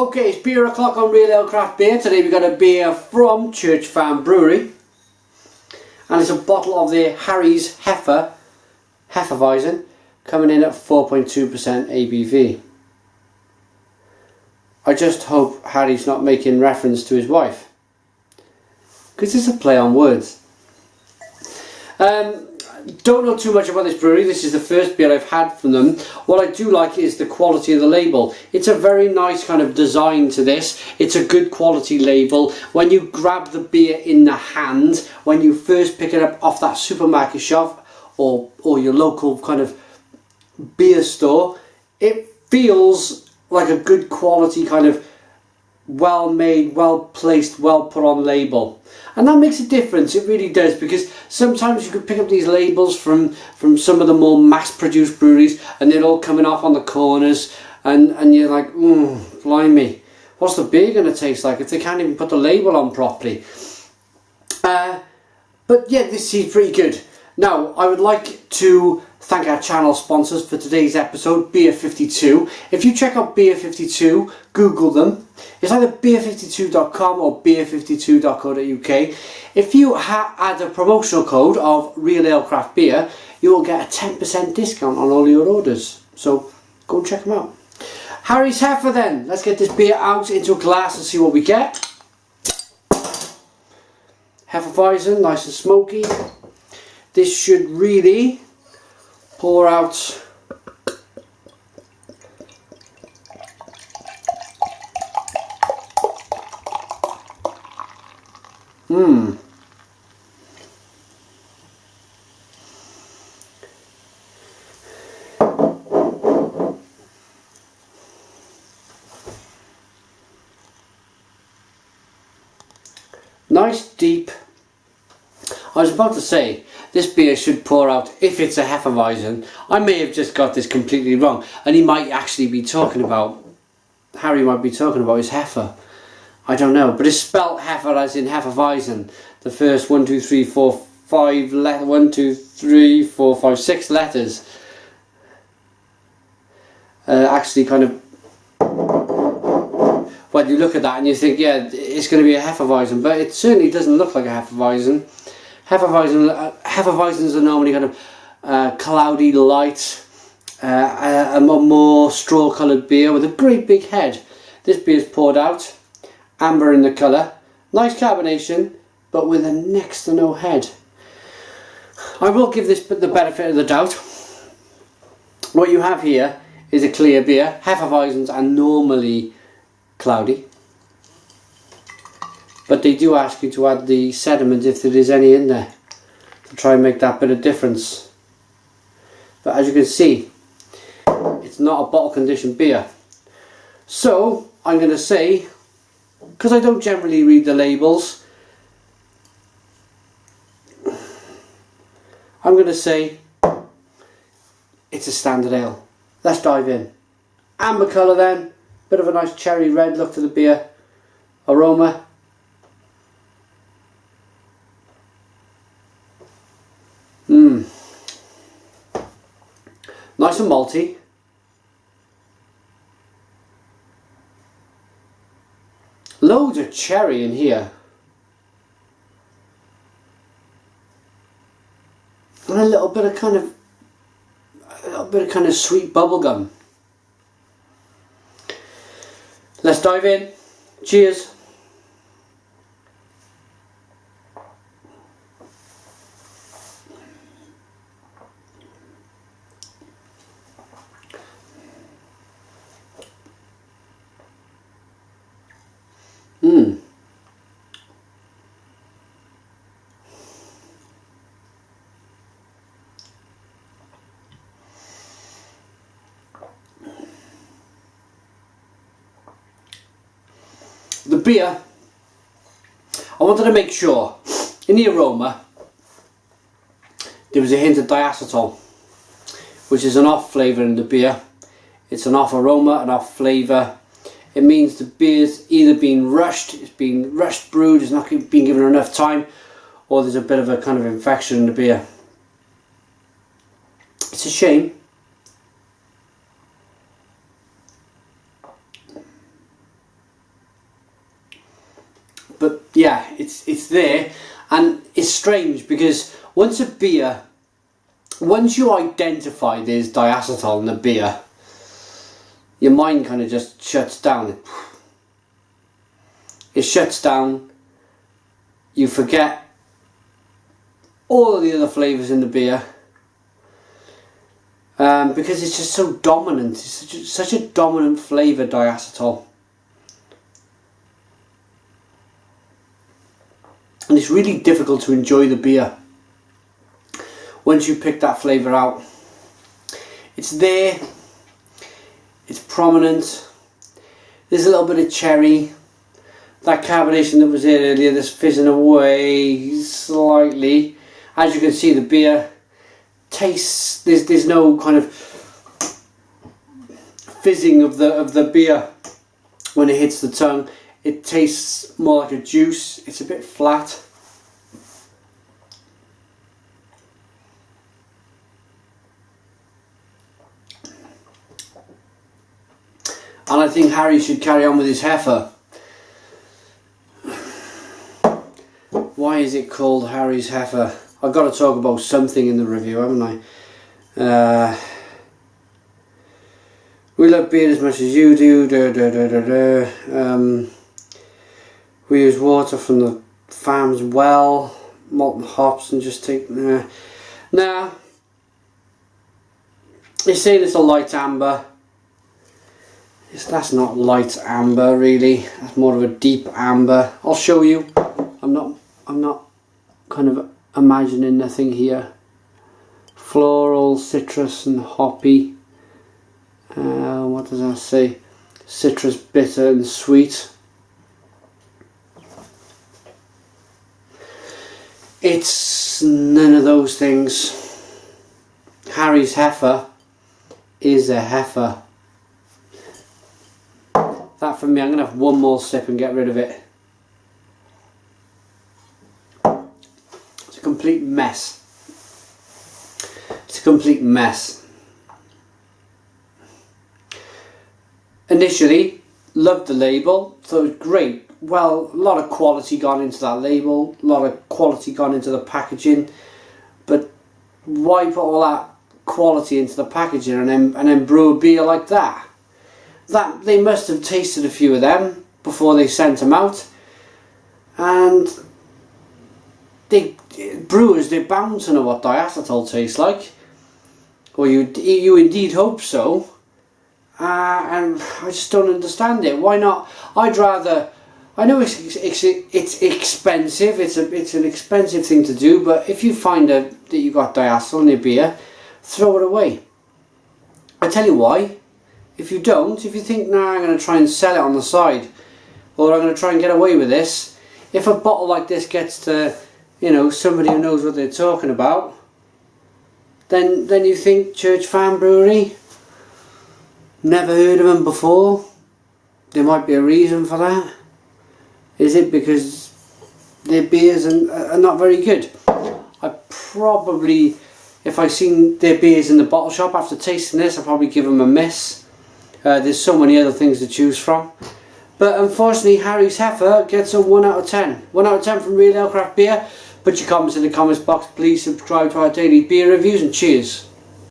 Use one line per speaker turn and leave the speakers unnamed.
Okay, it's beer o'clock on Real Ale Craft Beer. Today we've got a beer from Church Farm Brewery. And it's a bottle of the Harry's Heifer, Hefeweizen, coming in at 4.2% ABV. I just hope Harry's not making reference to his wife, because it's a play on words. Don't know too much about this brewery. This is the first beer I've had from them. What I do like is the quality of the label. It's a very nice kind of design to this. It's a good quality label. When you grab the beer in the hand, when you first pick it up off that supermarket shelf or your local kind of beer store, it feels like a good quality kind of well made, well placed, well put on label. And that makes a difference, it really does, because sometimes you could pick up these labels from some of the more mass produced breweries and they're all coming off on the corners and you're like, blimey, what's the beer going to taste like if they can't even put the label on properly? But yeah, this seems pretty good. Now, I would like to thank our channel sponsors for today's episode, Beer 52. If you check out Beer 52, Google them. It's either beer52.com or beer52.co.uk. If you add a promotional code of Real Ale Craft Beer, you will get a 10% discount on all your orders. So go and check them out. Harry's Heifer then. Let's get this beer out into a glass and see what we get. Hefeweizen, nice and smoky. This should really pour out nice deep. I was about to say, this beer should pour out, if it's a Hefeweizen. I may have just got this completely wrong, and he might actually be talking about, Harry might be talking about his heifer. I don't know, but it's spelt heifer as in Hefeweizen. The first 1, 2, 3, 4, 5 letters, 1, 2, 3, 4, 5, 6 letters. Actually kind of, well, you look at that and you think, yeah, it's going to be a Hefeweizen, but it certainly doesn't look like a Hefeweizen. Hefeweizens are normally kind of cloudy, light, a more straw-coloured beer with a great big head. This beer is poured out, amber in the colour, nice carbonation, but with a next to no head. I will give this the benefit of the doubt. What you have here is a clear beer. Hefeweizens are normally cloudy, but they do ask you to add the sediment if there is any in there to try and make that bit of difference. But as you can see, it's not a bottle conditioned beer. So I'm going to say, because I don't generally read the labels, I'm going to say it's a standard ale. Let's dive in. Amber colour then, bit of a nice cherry red look to the beer. Aroma, nice and malty. Loads of cherry in here. And a little bit of kind of sweet bubblegum. Let's dive in. Cheers. The beer, I wanted to make sure in the aroma there was a hint of diacetyl, which is an off flavour in the beer. It's an off aroma, an off flavour. It means the beer's either been rushed, it's been rushed brewed, it's not been given enough time, or there's a bit of a kind of infection in the beer. It's a shame. but yeah, it's there. And it's strange because once you identify there's diacetyl in the beer, your mind kind of just shuts down. It shuts down. You forget all of the other flavours in the beer, because it's just so dominant. It's such a dominant flavour, diacetyl. And it's really difficult to enjoy the beer once you pick that flavour out. It's there, it's prominent, there's a little bit of cherry, that carbonation that was there earlier that's fizzing away slightly. As you can see, the beer tastes, there's no kind of fizzing of the beer when it hits the tongue. It tastes more like a juice. It's a bit flat. And I think Harry should carry on with his Heifer. Why is it called Harry's Heifer? I've got to talk about something in the review, haven't I? We love beer as much as you do. We use water from the farm's well, malt and hops, and just take... Nah. They say it's a light amber. That's not light amber, really. That's more of a deep amber. I'll show you. I'm not kind of imagining nothing here. Floral, citrus and hoppy. What does that say? Citrus, bitter and sweet. It's none of those things. Harry's Heifer is a heifer. That for me, I'm going to have one more sip and get rid of it. It's a complete mess. It's a complete mess. Initially, loved the label, thought it was great. Well, a lot of quality gone into that label, a lot of quality gone into the packaging, but why put all that quality into the packaging and then brew a beer like that? That they must have tasted a few of them before they sent them out, and brewers, they're bound to know what diacetyl tastes like, or you indeed hope so. And I just don't understand it. Why not? I'd rather. I know it's expensive. It's an expensive thing to do. But if you find that you got diacetyl in your beer, throw it away. I tell you why. If you don't, if you think, nah, I'm going to try and sell it on the side, or I'm going to try and get away with this. If a bottle like this gets to, you know, somebody who knows what they're talking about, then you think Church Farm Brewery. Never heard of them before. There might be a reason for that. Is it because their beers are not very good? I probably, if I seen their beers in the bottle shop after tasting this, I'd probably give them a miss. There's so many other things to choose from. But unfortunately, Harry's Heifer gets a 1 out of 10. 1 out of 10 from Real Ale Craft Beer. Put your comments in the comments box. Please subscribe to our daily beer reviews, and cheers.